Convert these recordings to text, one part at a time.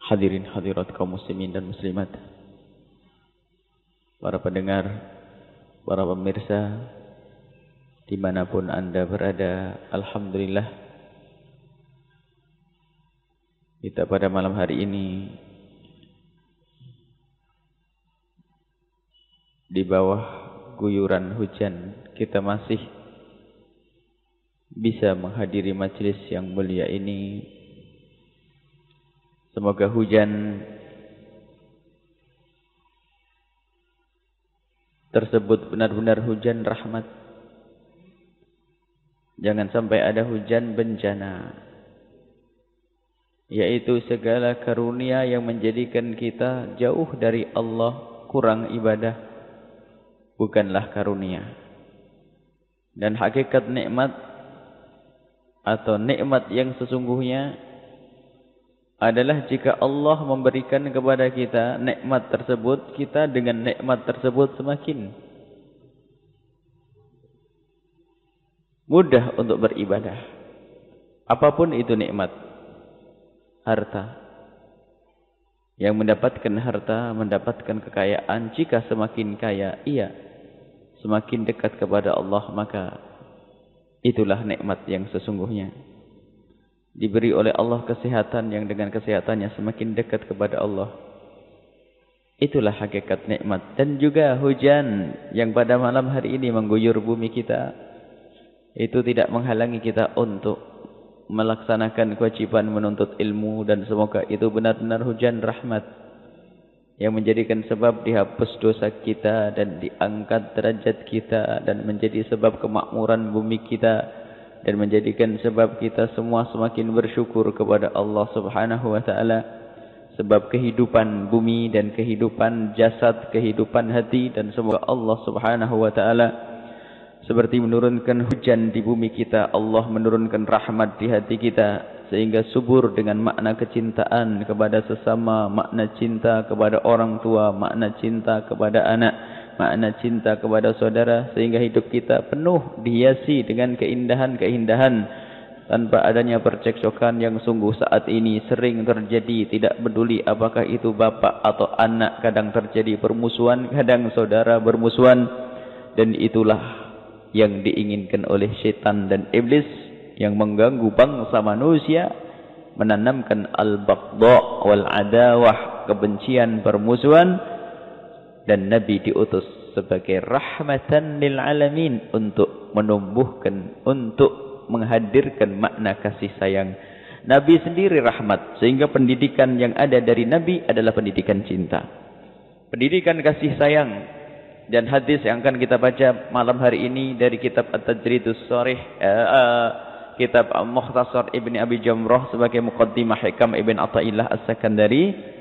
Hadirin hadirat kaum muslimin dan muslimat, para pendengar, para pemirsa, dimanapun Anda berada, alhamdulillah kita pada malam hari ini di bawah guyuran hujan kita masih bisa menghadiri majelis yang mulia ini. Semoga hujan tersebut benar-benar hujan rahmat. Jangan sampai ada hujan bencana, yaitu segala karunia yang menjadikan kita jauh dari Allah, kurang ibadah, bukanlah karunia. Dan hakikat nikmat atau nikmat yang sesungguhnya adalah jika Allah memberikan kepada kita nikmat tersebut, kita dengan nikmat tersebut semakin mudah untuk beribadah. Apapun itu nikmat. Harta. Yang mendapatkan harta, mendapatkan kekayaan, jika semakin kaya, ia semakin dekat kepada Allah, maka itulah nikmat yang sesungguhnya. Diberi oleh Allah kesehatan yang dengan kesehatannya semakin dekat kepada Allah. Itulah hakikat nikmat. Dan juga hujan yang pada malam hari ini mengguyur bumi kita, itu tidak menghalangi kita untuk melaksanakan kewajiban menuntut ilmu. Dan semoga itu benar-benar hujan rahmat yang menjadikan sebab dihapus dosa kita dan diangkat derajat kita, dan menjadi sebab kemakmuran bumi kita, dan menjadikan sebab kita semua semakin bersyukur kepada Allah Subhanahu wa taala, sebab kehidupan bumi dan kehidupan jasad, kehidupan hati. Dan semoga Allah Subhanahu wa taala seperti menurunkan hujan di bumi kita, Allah menurunkan rahmat di hati kita, sehingga subur dengan makna kecintaan kepada sesama, makna cinta kepada orang tua, makna cinta kepada anak, makna cinta kepada saudara, sehingga hidup kita penuh dihiasi dengan keindahan-keindahan tanpa adanya percekcokan yang sungguh saat ini sering terjadi. Tidak peduli apakah itu bapak atau anak, kadang terjadi permusuhan, kadang saudara bermusuhan. Dan itulah yang diinginkan oleh syaitan dan iblis yang mengganggu bangsa manusia, menanamkan al-baghdha wal adawah, kebencian, permusuhan. Dan Nabi diutus sebagai rahmatan lil alamin untuk menumbuhkan, untuk menghadirkan makna kasih sayang. Nabi sendiri rahmat, sehingga pendidikan yang ada dari Nabi adalah pendidikan cinta, pendidikan kasih sayang. Dan hadis yang akan kita baca malam hari ini dari kitab At-Tajridus Sharih, kitab Mukhtasar Ibn Abi Jamrah sebagai muqaddimah Hikam Ibn Athaillah As-Sakandari,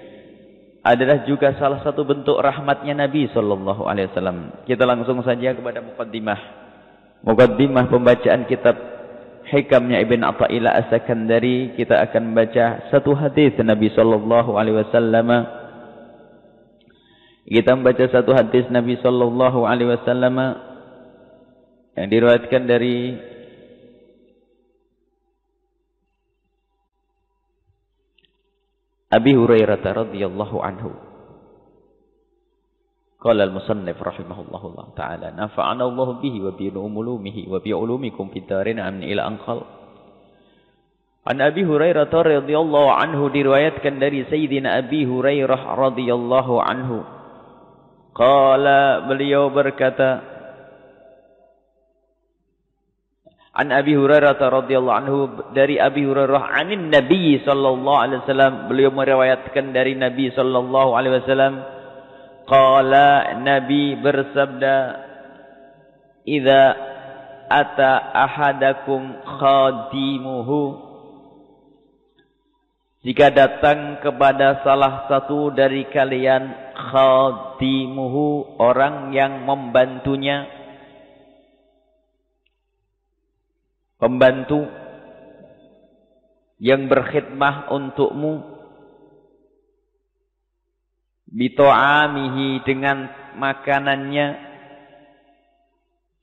adalah juga salah satu bentuk rahmatnya Nabi sallallahu alaihi wasallam. Kita langsung saja kepada muqaddimah pembacaan kitab Hikamnya Ibn Athaillah As-Sakandari. Kita akan membaca satu hadis Nabi sallallahu alaihi wasallam. Kita membaca satu hadis Nabi sallallahu alaihi wasallam yang diriwayatkan dari Abi Hurairah radhiyallahu anhu. Qala al-musannif rahimahullahu ta'ala, nafa'ana Allah bihi wa bi ulumihi wa bi ulumikum fid darin amin ila anqal. An Abi Hurairah radhiyallahu anhu, diriwayatkan dari Sayyidina Abi Hurairah radhiyallahu anhu. Qala, beliau berkata, An Abi Hurairah radhiyallahu anhu, dari Abi Hurairah anin Nabi sallallahu alaihi wasallam, beliau meriwayatkan dari Nabi sallallahu alaihi wasallam. Qala, Nabi bersabda, idza ata ahadakum khadimuhu, jika datang kepada salah satu dari kalian khadimuhu, orang yang membantunya, pembantu yang berkhidmah untukmu, bito'amihi, dengan makanannya.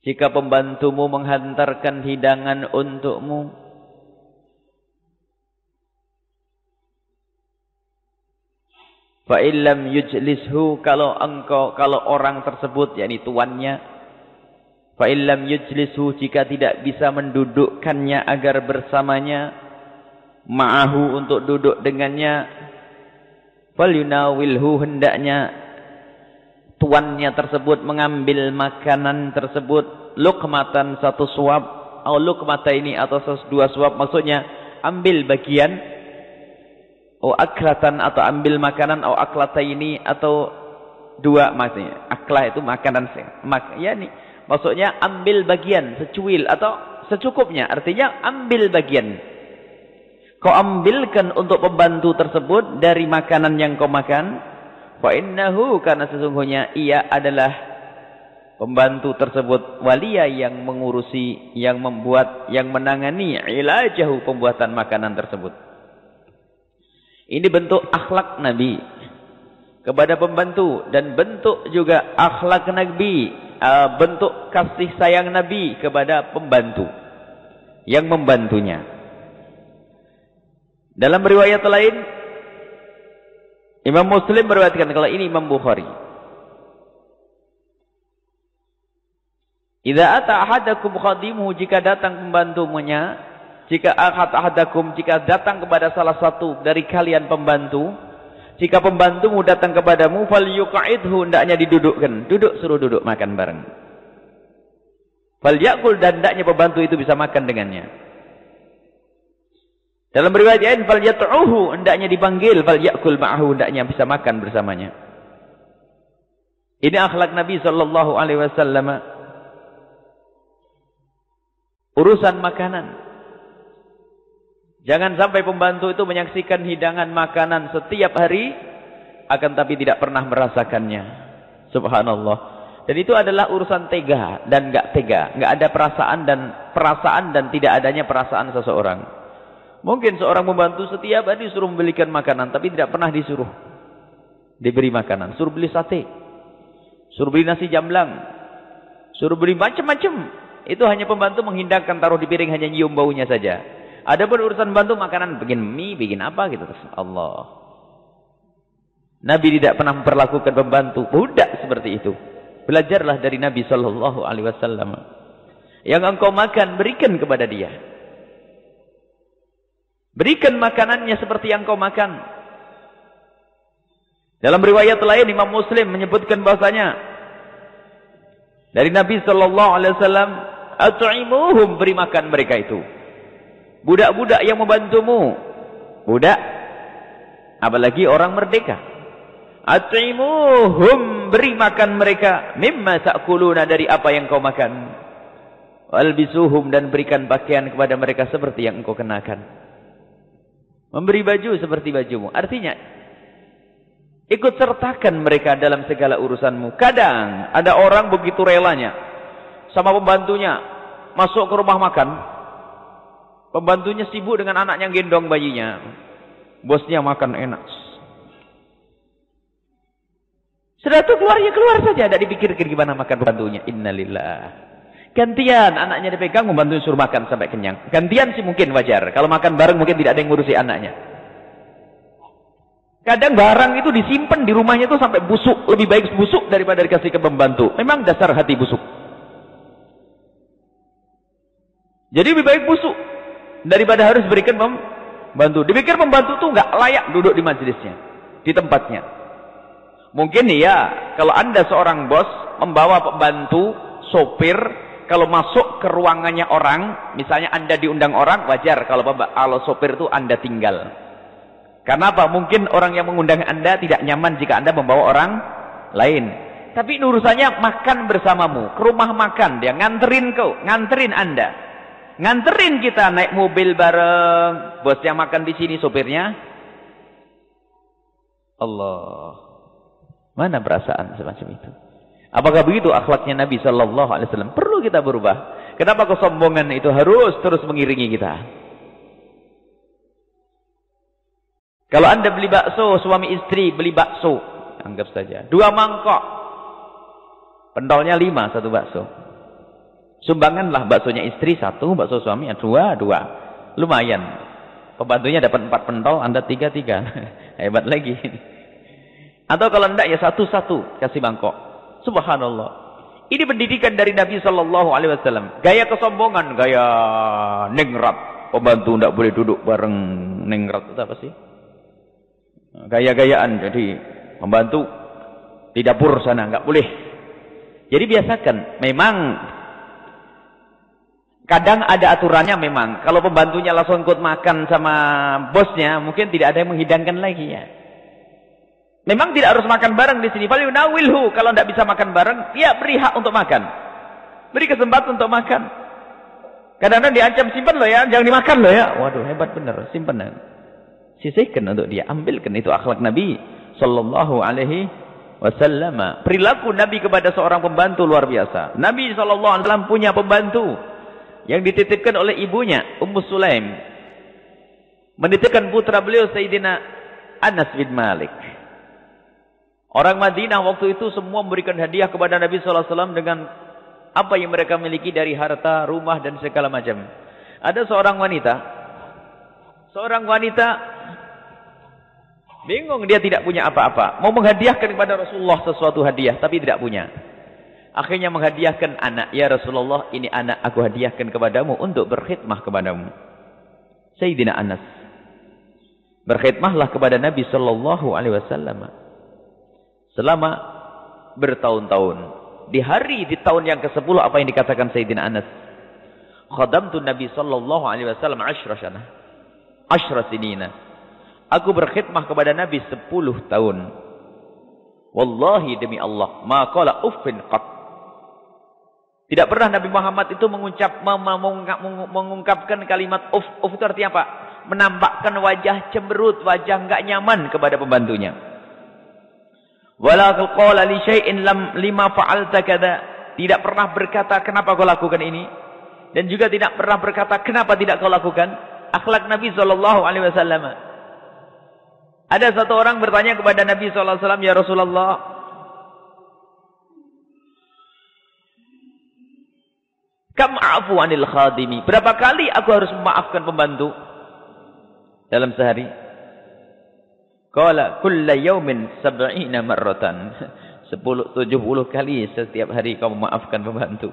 Jika pembantumu menghantarkan hidangan untukmu, Fa illam yujlishu, kalau orang tersebut yakni tuannya, fa illam yujlishu, jika tidak bisa mendudukkannya agar bersamanya, ma'ahu, untuk duduk dengannya, falyunawilhu, hendaknya tuannya tersebut mengambil makanan tersebut, luqmatan, satu suap, atau luqmataini, atau dua suap, maksudnya ambil bagian, atau aklatan, atau ambil makanan, atau aklataini, atau dua, maksudnya aklah itu makanan, yakni maksudnya ambil bagian secuil atau secukupnya, artinya ambil bagian. Kau ambilkan untuk pembantu tersebut dari makanan yang kau makan. Fa innahu, karena sesungguhnya ia adalah pembantu tersebut, waliya, yang mengurusi, yang membuat, yang menangani ilajahu, pembuatan makanan tersebut. Ini bentuk akhlak Nabi kepada pembantu, dan bentuk juga akhlak Nabi, bentuk kasih sayang Nabi kepada pembantu yang membantunya. Dalam riwayat lain, Imam Muslim meriwayatkan, kalau ini Imam Bukhari, idza ata ahadakum khadimuhu, jika datang pembantunya, jika datang kepada salah satu dari kalian pembantu, jika pembantumu datang kepadamu, falyuq'idhu, hendaknya didudukkan, suruh duduk makan bareng. Falyakul, dan hendaknya pembantu itu bisa makan dengannya. Dalam riwayat lain, falyat'uhu, hendaknya dipanggil, falyakul ma'ahu, hendaknya bisa makan bersamanya. Ini akhlak Nabi sallallahu alaihi wasallam. Urusan makanan, jangan sampai pembantu itu menyaksikan hidangan makanan setiap hari, akan tapi tidak pernah merasakannya. Subhanallah. Dan itu adalah urusan tega dan enggak tega, enggak ada perasaan dan tidak adanya perasaan seseorang. Mungkin seorang pembantu setiap hari disuruh membelikan makanan, tapi tidak pernah disuruh diberi makanan. Suruh beli sate, suruh beli nasi jamblang, suruh beli macam-macam. Itu hanya pembantu menghindarkan, taruh di piring, hanya nyium baunya saja. Adapun urusan bantu makanan, bikin mie, bikin apa gitu. Allah. Nabi tidak pernah memperlakukan pembantu budak seperti itu. Belajarlah dari Nabi sallallahu alaihi wasallam. Yang engkau makan, berikan kepada dia. Berikan makanannya seperti yang kau makan. Dalam riwayat lain, Imam Muslim menyebutkan bahasanya dari Nabi sallallahu alaihi wasallam, at'imuhum, beri makan mereka itu. Budak-budak yang membantumu, budak, apalagi orang merdeka. At'imuhum, beri makan mereka, mimma ta'kuluna, dari apa yang kau makan. Walbisuhum, dan berikan pakaian kepada mereka seperti yang engkau kenakan. Memberi baju seperti bajumu. Artinya, ikut sertakan mereka dalam segala urusanmu. Kadang ada orang begitu relanya sama pembantunya masuk ke rumah makan. Pembantunya sibuk dengan anaknya gendong bayinya. Bosnya makan enak. Setelah itu keluar saja. Tidak dipikirkan gimana makan pembantunya. Innalillah. Gantian anaknya dipegang, membantu suruh makan sampai kenyang. Gantian sih mungkin wajar. Kalau makan bareng mungkin tidak ada yang ngurusi anaknya. Kadang barang itu disimpan di rumahnya itu sampai busuk. Lebih baik busuk daripada dikasih ke pembantu. Memang dasar hati busuk. Jadi lebih baik busuk daripada harus berikan pembantu. Dipikir pembantu itu nggak layak duduk di majelisnya, di tempatnya. Mungkin ya, kalau Anda seorang bos membawa pembantu, sopir, kalau masuk ke ruangannya orang, misalnya Anda diundang orang, wajar kalau sopir itu Anda tinggal. Karena apa? Mungkin orang yang mengundang Anda tidak nyaman jika Anda membawa orang lain. Tapi urusannya makan bersamamu, ke rumah makan, dia nganterin Anda. Nganterin kita naik mobil bareng, bosnya makan di sini, sopirnya. Allah. Mana perasaan semacam itu? Apakah begitu akhlaknya Nabi sallallahu alaihi wasallam? Perlu kita berubah. Kenapa kesombongan itu harus terus mengiringi kita? Kalau Anda beli bakso, suami istri beli bakso, anggap saja 2 mangkok. Pentolnya 5 satu bakso. Sumbanganlah baksonya istri 1, bakso suami 2. Lumayan. Pembantunya dapat 4 pentol, Anda 3. Hebat lagi. Atau kalau tidak ya satu-satu kasih mangkok. Subhanallah. Ini pendidikan dari Nabi Sallallahu Alaihi Wasallam. Gaya kesombongan, gaya ningrat. Pembantu tidak boleh duduk bareng ningrat. Itu apa sih? Gaya-gayaan. Jadi pembantu di dapur sana nggak boleh. Jadi biasakan. Memang kadang ada aturannya memang. Kalau pembantunya langsung ikut makan sama bosnya, mungkin tidak ada yang menghidangkan lagi ya. Memang tidak harus makan bareng di sini. Falyunawilhu, kalau tidak bisa makan bareng, ya beri hak untuk makan. Beri kesempatan untuk makan. Kadang-kadang diancam, simpan loh ya, jangan dimakan loh ya. Waduh, hebat benar, simpan. Sisihkan untuk dia, ambilkan. Itu akhlak Nabi Sallallahu Alaihi Wasallam. Perilaku Nabi kepada seorang pembantu luar biasa. Nabi Sallallahu Alaihi Wasallam punya pembantu yang dititipkan oleh ibunya, Ummu Sulaim. Menitipkan putra beliau Sayyidina Anas bin Malik. Orang Madinah waktu itu semua memberikan hadiah kepada Nabi SAW dengan apa yang mereka miliki dari harta, rumah dan segala macam. Ada seorang wanita bingung, dia tidak punya apa-apa. Mau menghadiahkan kepada Rasulullah sesuatu hadiah, tapi tidak punya. Akhirnya menghadiahkan anak. Ya Rasulullah, ini anak aku hadiahkan kepadamu untuk berkhidmah kepadamu. Sayyidina Anas. Berkhidmahlah kepada Nabi Sallallahu Alaihi Wasallam. Selama bertahun-tahun. Di tahun yang ke-10 apa yang dikatakan Sayyidina Anas? Khadamtu Nabi Sallallahu Alaihi Wasallam 10 sinina. Aku berkhidmah kepada Nabi 10 tahun. Wallahi demi Allah, ma qala uffin qat. Tidak pernah Nabi Muhammad itu mengungkapkan kalimat uff. Uff itu artinya apa? Menampakkan wajah cemberut, wajah enggak nyaman kepada pembantunya. Wala qala li syai'in lima fa'alta kadza. Tidak pernah berkata kenapa kau lakukan ini, dan juga tidak pernah berkata kenapa tidak kau lakukan. Akhlak Nabi sallallahu alaihi wasallam. Ada satu orang bertanya kepada Nabi sallallahu alaihi wasallam, "Ya Rasulullah, kam a'fu 'anil khadimi?" Berapa kali aku harus memaafkan pembantu dalam sehari? Qala kulla yaumin 70 marratan. 70 kali setiap hari kau memaafkan pembantu.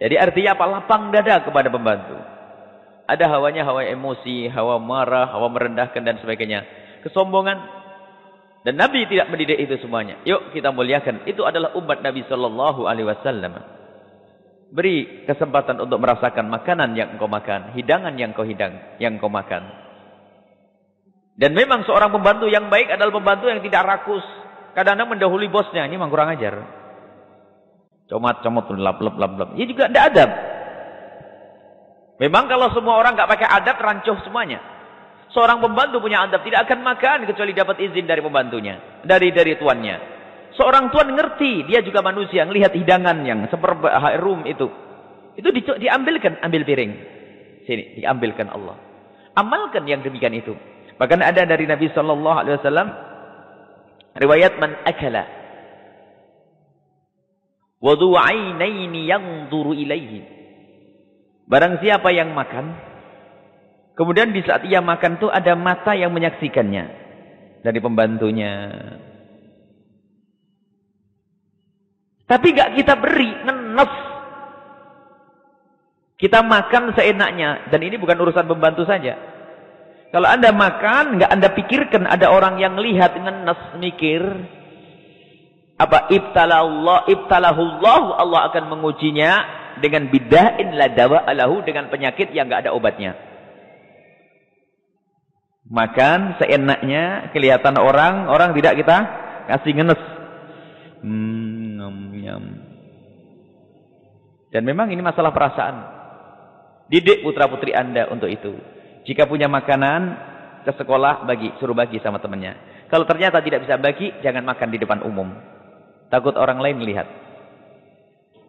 Jadi artinya apa? Lapang dada kepada pembantu. Ada hawanya, hawa emosi, hawa marah, hawa merendahkan dan sebagainya. Kesombongan. Dan Nabi tidak mendidik itu semuanya. Yuk kita muliakan. Itu adalah umat Nabi Sallallahu Alaihi Wasallam. Beri kesempatan untuk merasakan makanan yang engkau makan, hidangan yang kau makan. Dan memang seorang pembantu yang baik adalah pembantu yang tidak rakus. Kadang-kadang mendahului bosnya. Ini memang kurang ajar. Comot-comot, lap-lap. Ini juga tidak adab. Memang kalau semua orang tidak pakai adab, rancuh semuanya. Seorang pembantu punya adab. Tidak akan makan kecuali dapat izin dari pembantunya. Dari tuannya. Seorang tuan ngerti. Dia juga manusia. Melihat hidangan yang seperti room itu. Itu diambilkan. Ambil piring. Sini. Diambilkan Allah. Amalkan yang demikian itu. Bahkan ada dari Nabi Sallallahu Alaihi Wasallam riwayat man akala wa dhu 'ainaini yanzuru ilaihi. Barang siapa yang makan, kemudian di saat ia makan itu ada mata yang menyaksikannya dari pembantunya. Tapi enggak kita beri, ngenes. Kita makan seenaknya, dan ini bukan urusan pembantu saja. Kalau Anda makan, enggak Anda pikirkan ada orang yang lihat, ngenes, mikir. Apa? Ibtalahullah, Allah akan mengujinya dengan bid'ain la dawa alahu, dengan penyakit yang enggak ada obatnya. Makan seenaknya, kelihatan orang tidak kita kasih ngenes. Dan memang ini masalah perasaan. Didik putra-putri Anda untuk itu. Jika punya makanan ke sekolah, suruh bagi sama temannya. Kalau ternyata tidak bisa bagi, jangan makan di depan umum. Takut orang lain melihat.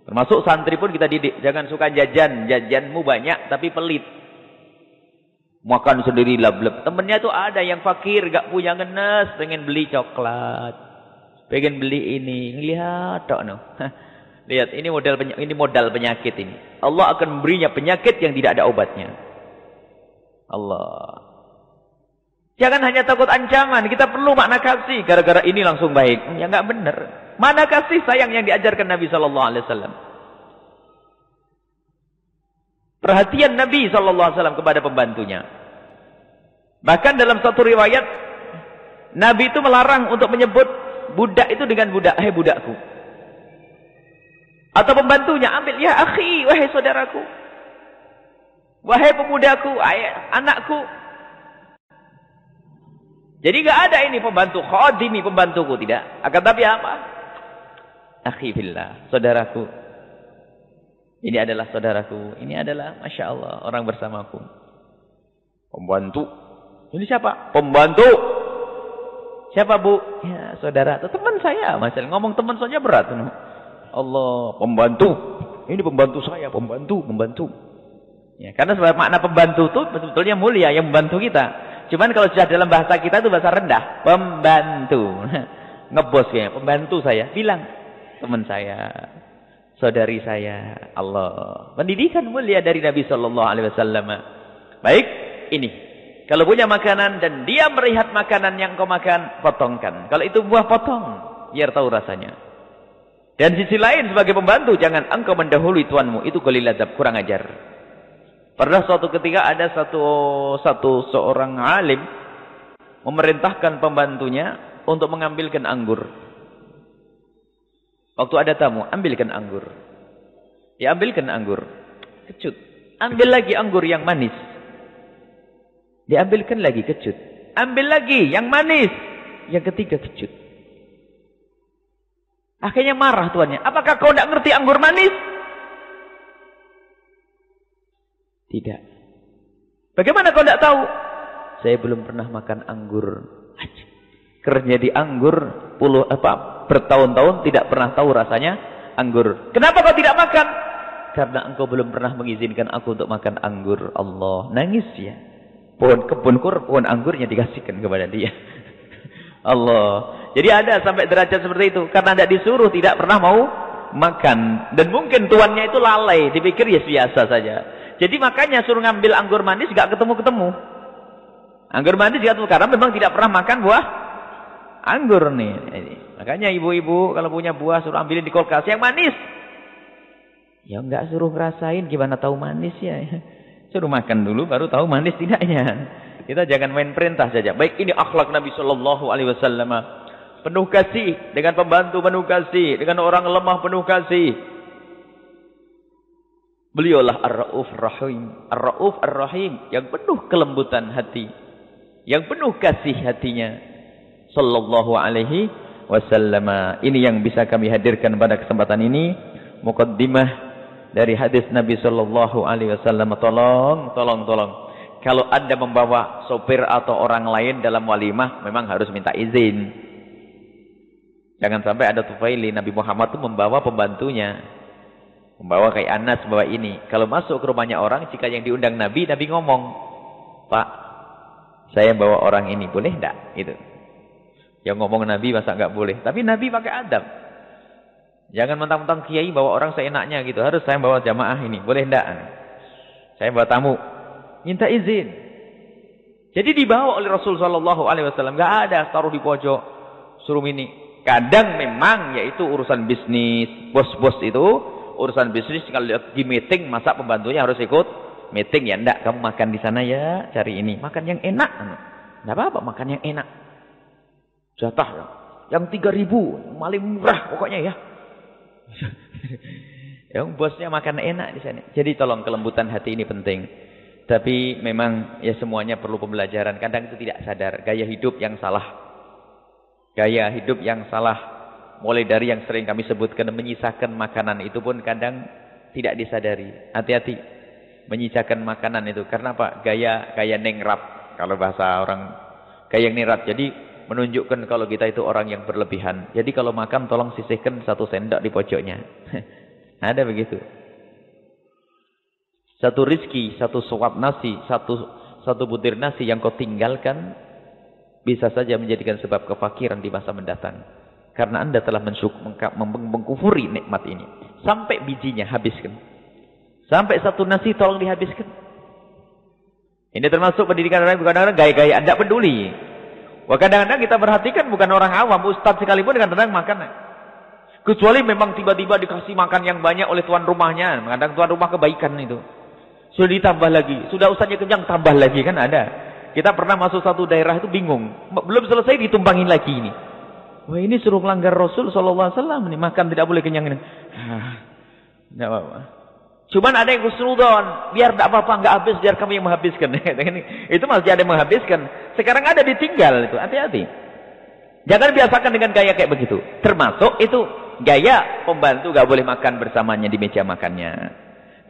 Termasuk santri pun kita didik, jangan suka jajan. Jajanmu banyak tapi pelit. Makan sendiri lab-lab. Temennya tuh ada yang fakir, gak punya ngenes, pengen beli coklat, pengen beli ini. Lihat tok no. Lihat, ini modal penyakit ini. Allah akan memberinya penyakit yang tidak ada obatnya. Allah. Jangan hanya takut ancaman. Kita perlu makna kasih. Gara-gara ini langsung baik. Ya nggak benar. Mana kasih sayang yang diajarkan Nabi Sallallahu Alaihi Wasallam? Perhatian Nabi Sallallahu Alaihi Wasallam kepada pembantunya. Bahkan dalam satu riwayat, Nabi itu melarang untuk menyebut budak itu dengan budak. Hei budakku. Atau pembantunya ambil. Ya akhi, wahai saudaraku. Wahai pemudaku, anakku. Jadi enggak ada ini pembantu khadimi, pembantuku, tidak. Akan tapi apa? Akhi fillah, saudaraku. Ini adalah saudaraku. Ini adalah Masya Allah, orang bersamaku. Pembantu. Ini siapa? Pembantu. Siapa bu? Ya saudara. Teman saya. Masalah ngomong teman saja berat. Allah, pembantu. Ini pembantu saya, pembantu. Ya, karena sebab makna pembantu itu sebetulnya mulia, yang membantu kita. Cuman kalau sudah dalam bahasa kita itu bahasa rendah. Pembantu. Ngebos ya, pembantu saya. Bilang, teman saya, saudari saya. Allah. Pendidikan mulia dari Nabi Sallallahu Alaihi Wasallam. Baik, ini. Kalau punya makanan dan dia melihat makanan yang kau makan, potongkan. Kalau itu buah, potong. Biar tahu rasanya. Dan sisi lain sebagai pembantu, jangan engkau mendahului tuanmu. Itu qalil adab, kurang ajar. Pernah suatu ketika ada seorang alim memerintahkan pembantunya untuk mengambilkan anggur. Waktu ada tamu, ambilkan anggur. Diambilkan anggur. Kecut. Ambil lagi anggur yang manis. Diambilkan lagi, kecut. Ambil lagi yang manis. Yang ketiga, kecut. Akhirnya marah tuannya. Apakah kau tidak ngerti anggur manis? Tidak. Bagaimana kau tidak tahu? Saya belum pernah makan anggur. Kerja di anggur bertahun-tahun tidak pernah tahu rasanya anggur. Kenapa kau tidak makan? Karena engkau belum pernah mengizinkan aku untuk makan anggur. Allah, nangis ya. Pohon anggurnya dikasihkan kepada dia. Allah. Jadi ada sampai derajat seperti itu. Karena tidak disuruh, tidak pernah mau makan. Dan mungkin tuannya itu lalai. Dipikir ya biasa saja. Jadi makanya suruh ngambil anggur manis gak ketemu-ketemu. Anggur manis gak ketemu. Karena memang tidak pernah makan buah anggur nih. Makanya ibu-ibu kalau punya buah suruh ambilin di kulkas yang manis. Ya enggak suruh ngerasain gimana tahu manis ya. Suruh makan dulu baru tahu manis tidaknya. Kita jangan main perintah saja. Baik, ini akhlak Nabi Sallallahu Alaihi Wasallam. Penuh kasih dengan pembantu, penuh kasih dengan orang lemah, penuh kasih. Beliaulah Ar-Rauf Ar-Rahim. Ar-Rauf Ar-Rahim. Yang penuh kelembutan hati. Yang penuh kasih hatinya. Sallallahu Alaihi Wasallam. Ini yang bisa kami hadirkan pada kesempatan ini. Muqaddimah dari hadis Nabi Sallallahu Alaihi Wasallam. Tolong. Kalau Anda membawa sopir atau orang lain dalam walimah, memang harus minta izin. Jangan sampai ada tufaili. Nabi Muhammad itu membawa pembantunya. Membawa kayak Anas, membawa ini. Kalau masuk ke rumahnya orang, jika yang diundang Nabi, Nabi ngomong, Pak, saya bawa orang ini, boleh enggak? Gitu. Yang ngomong Nabi, masa enggak boleh? Tapi Nabi pakai adab. Jangan mentang-mentang kiai bawa orang seenaknya gitu. Harus saya bawa jamaah ini, boleh enggak? Saya bawa tamu. Minta izin. Jadi dibawa oleh Rasul Sallallahu Alaihi Wasallam. Enggak ada, taruh di pojok, suruh ini. Kadang memang, yaitu urusan bisnis, bos-bos itu, urusan bisnis kalau di meeting masa pembantunya harus ikut meeting ya enggak, kamu makan di sana ya, cari ini, makan yang enak. Enggak apa-apa, makan yang enak. Jatah ya. Yang 3.000, paling murah pokoknya ya. Yang bosnya makan enak di sana. Jadi tolong kelembutan hati ini penting. Tapi memang ya semuanya perlu pembelajaran. Kadang itu tidak sadar gaya hidup yang salah. Gaya hidup yang salah. Mulai dari yang sering kami sebutkan, menyisakan makanan itu pun kadang tidak disadari. Hati-hati. Menyisakan makanan itu. Karena apa? Gaya nengrap. Kalau bahasa orang, gaya nengrap. Jadi menunjukkan kalau kita itu orang yang berlebihan. Jadi kalau makan tolong sisihkan 1 sendok di pojoknya. Ada begitu. Satu rizki, 1 suap nasi, satu butir nasi yang kau tinggalkan, bisa saja menjadikan sebab kefakiran di masa mendatang. Karena Anda telah mengkufuri nikmat ini. Sampai bijinya habiskan. Sampai 1 nasi tolong dihabiskan. Ini termasuk pendidikan orang kadang-kadang gaya-gayaan, tidak peduli. Wah, kadang-kadang kita perhatikan bukan orang awam, ustaz sekalipun kadang-kadang makan. Kecuali memang tiba-tiba dikasih makan yang banyak oleh tuan rumahnya. Kadang tuan rumah kebaikan itu. Sudah ditambah lagi. Sudah ustaznya kenyang, tambah lagi, kan ada. Kita pernah masuk satu daerah itu bingung. Belum selesai ditumpangin lagi ini. Wah, ini suruh melanggar Rasul SAW nih. Makan tidak boleh kenyang ini. Tidak apa-apa. Cuman ada yang khusnudon. Biar tidak apa-apa, nggak habis, biar kami yang menghabiskan. Itu masih ada yang menghabiskan. Sekarang ada ditinggal itu. Hati-hati. Jangan biasakan dengan gaya kayak begitu. Termasuk itu gaya pembantu nggak boleh makan bersamanya di meja makannya.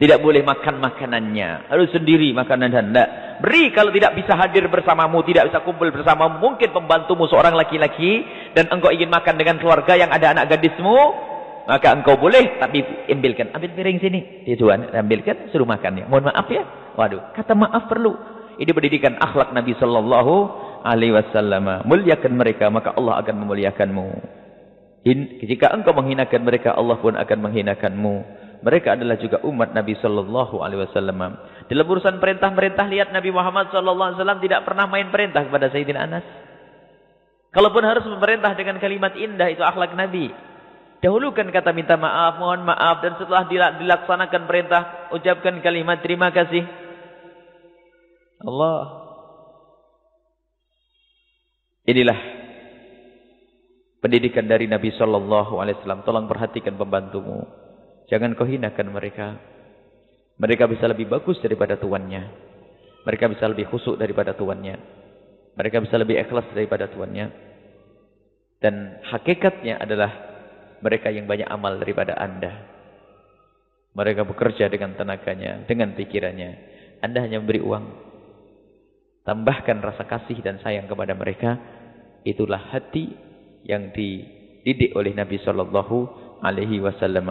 Tidak boleh makan makanannya. Harus sendiri makanan Anda. Beri kalau tidak bisa hadir bersamamu, tidak bisa kumpul bersamamu. Mungkin pembantumu seorang laki-laki dan engkau ingin makan dengan keluarga yang ada anak gadismu, maka engkau boleh, tapi ambilkan. Ambil piring sini. Dia tuan, ambilkan, suruh makan ya. Mohon maaf ya. Waduh, kata maaf perlu. Ini pendidikan akhlak Nabi sallallahu alaihi wasallam. Muliakan mereka, maka Allah akan memuliakanmu. Jika engkau menghinakan mereka, Allah pun akan menghinakanmu. Mereka adalah juga umat Nabi sallallahu alaihi wasallam. Dalam urusan perintah-perintah, lihat Nabi Muhammad sallallahu alaihi wasallam tidak pernah main perintah kepada Sayyidina Anas. Kalaupun harus memerintah dengan kalimat indah, itu akhlak Nabi. Dahulukan kata minta maaf, mohon maaf, dan setelah dilaksanakan perintah, ucapkan kalimat terima kasih. Allah. Inilah pendidikan dari Nabi sallallahu alaihi wasallam. Tolong perhatikan pembantumu. Jangan kau hinakan mereka. Mereka bisa lebih bagus daripada tuannya. Mereka bisa lebih khusyuk daripada tuannya. Mereka bisa lebih ikhlas daripada tuannya. Dan hakikatnya adalah mereka yang banyak amal daripada Anda. Mereka bekerja dengan tenaganya, dengan pikirannya. Anda hanya memberi uang. Tambahkan rasa kasih dan sayang kepada mereka. Itulah hati yang dididik oleh Nabi sallallahu alaihi wasallam.